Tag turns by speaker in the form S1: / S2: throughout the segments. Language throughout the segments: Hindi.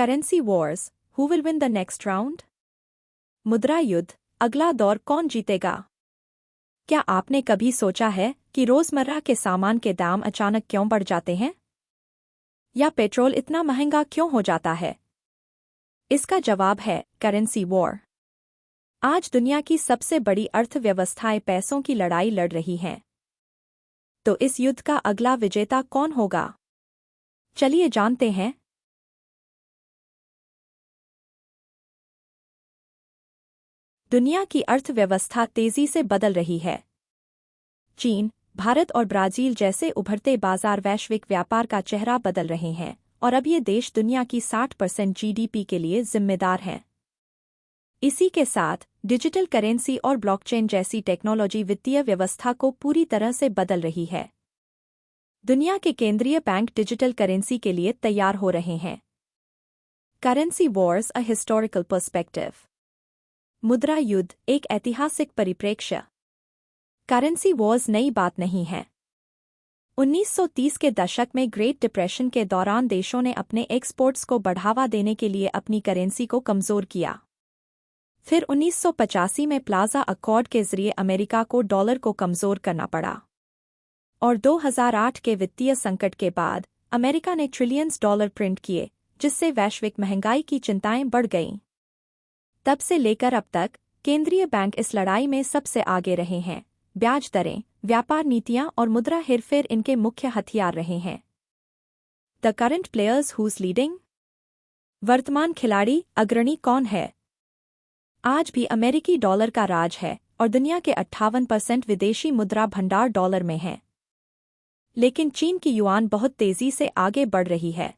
S1: Currency Wars, who will win the next round? मुद्रा युद्ध, अगला दौर कौन जीतेगा? क्या आपने कभी सोचा है कि रोजमर्रा के सामान के दाम अचानक क्यों बढ़ जाते हैं? या पेट्रोल इतना महंगा क्यों हो जाता है? इसका जवाब है करेंसी वॉर। आज दुनिया की सबसे बड़ी अर्थव्यवस्थाएं पैसों की लड़ाई लड़ रही हैं। तो इस युद्ध का अगला विजेता कौन होगा? चलिए जानते हैं। दुनिया की अर्थव्यवस्था तेजी से बदल रही है। चीन, भारत और ब्राजील जैसे उभरते बाजार वैश्विक व्यापार का चेहरा बदल रहे हैं, और अब ये देश दुनिया की 60% जीडीपी के लिए जिम्मेदार हैं। इसी के साथ डिजिटल करेंसी और ब्लॉकचेन जैसी टेक्नोलॉजी वित्तीय व्यवस्था को पूरी तरह से बदल रही है। दुनिया के केंद्रीय बैंक डिजिटल करेंसी के लिए तैयार हो रहे हैं। Currency Wars, a historical perspective. मुद्रा युद्ध, एक ऐतिहासिक परिप्रेक्ष्य। करेंसी वॉर्स नई बात नहीं है। 1930 के दशक में ग्रेट डिप्रेशन के दौरान देशों ने अपने एक्सपोर्ट्स को बढ़ावा देने के लिए अपनी करेंसी को कमजोर किया। फिर 1985 में प्लाजा अकॉर्ड के जरिए अमेरिका को डॉलर को कमजोर करना पड़ा। और 2008 के वित्तीय संकट के बाद अमेरिका ने ट्रिलियंस डॉलर प्रिंट किए, जिससे वैश्विक महंगाई की चिंताएं बढ़ गईं। तब से लेकर अब तक केंद्रीय बैंक इस लड़ाई में सबसे आगे रहे हैं। ब्याज दरें, व्यापार नीतियां और मुद्रा हेरफेर इनके मुख्य हथियार रहे हैं। The current players who's leading. वर्तमान खिलाड़ी अग्रणी कौन है? आज भी अमेरिकी डॉलर का राज है और दुनिया के 58% विदेशी मुद्रा भंडार डॉलर में है। लेकिन चीन की युआन बहुत तेजी से आगे बढ़ रही है।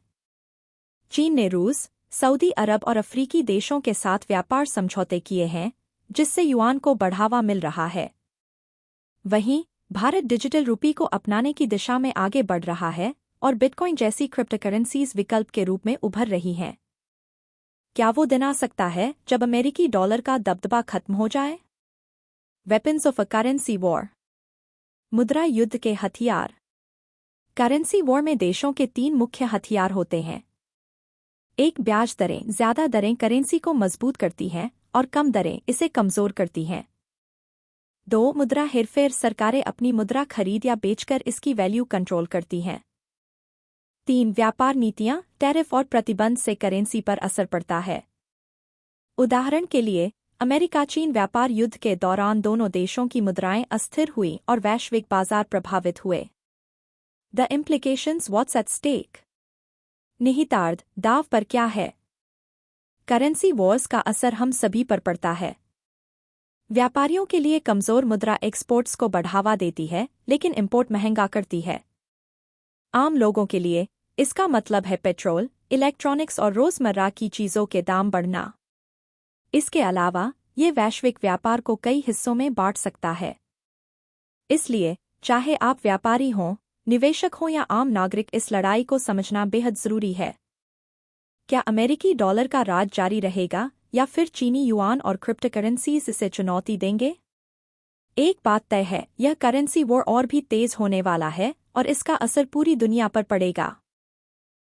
S1: चीन ने रूस, सऊदी अरब और अफ्रीकी देशों के साथ व्यापार समझौते किए हैं, जिससे युआन को बढ़ावा मिल रहा है। वहीं भारत डिजिटल रूपी को अपनाने की दिशा में आगे बढ़ रहा है और बिटकॉइन जैसी क्रिप्टोकरेंसीज विकल्प के रूप में उभर रही हैं। क्या वो दिन आ सकता है जब अमेरिकी डॉलर का दबदबा खत्म हो जाए? Weapons of a currency war. मुद्रा युद्ध के हथियार। करेंसी वॉर में देशों के 3 मुख्य हथियार होते हैं। 1. ब्याज दरें। ज्यादा दरें करेंसी को मजबूत करती हैं और कम दरें इसे कमजोर करती हैं। 2. मुद्रा हेरफेर। सरकारें अपनी मुद्रा खरीद या बेचकर इसकी वैल्यू कंट्रोल करती हैं। 3. व्यापार नीतियां। टैरिफ और प्रतिबंध से करेंसी पर असर पड़ता है। उदाहरण के लिए अमेरिका चीन व्यापार युद्ध के दौरान दोनों देशों की मुद्राएं अस्थिर हुई और वैश्विक बाजार प्रभावित हुए। The implications, what's at stake. निहितार्थ, दाव पर क्या है? करेंसी वॉर्स का असर हम सभी पर पड़ता है। व्यापारियों के लिए कमजोर मुद्रा एक्सपोर्ट्स को बढ़ावा देती है, लेकिन इंपोर्ट महंगा करती है। आम लोगों के लिए इसका मतलब है पेट्रोल, इलेक्ट्रॉनिक्स और रोजमर्रा की चीजों के दाम बढ़ना। इसके अलावा ये वैश्विक व्यापार को कई हिस्सों में बांट सकता है। इसलिए चाहे आप व्यापारी हों, निवेशक हों या आम नागरिक, इस लड़ाई को समझना बेहद जरूरी है। क्या अमेरिकी डॉलर का राज जारी रहेगा या फिर चीनी युआन और क्रिप्टोकरेंसीज इसे चुनौती देंगे? एक बात तय है, यह करेंसी वॉर और भी तेज होने वाला है और इसका असर पूरी दुनिया पर पड़ेगा।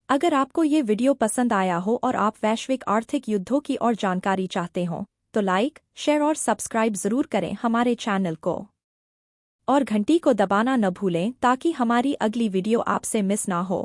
S1: अगर आपको ये वीडियो पसंद आया हो और आप वैश्विक आर्थिक युद्धों की और जानकारी चाहते हो, तो लाइक, शेयर और सब्सक्राइब जरूर करें हमारे चैनल को। और घंटी को दबाना न भूलें ताकि हमारी अगली वीडियो आपसे मिस ना हो।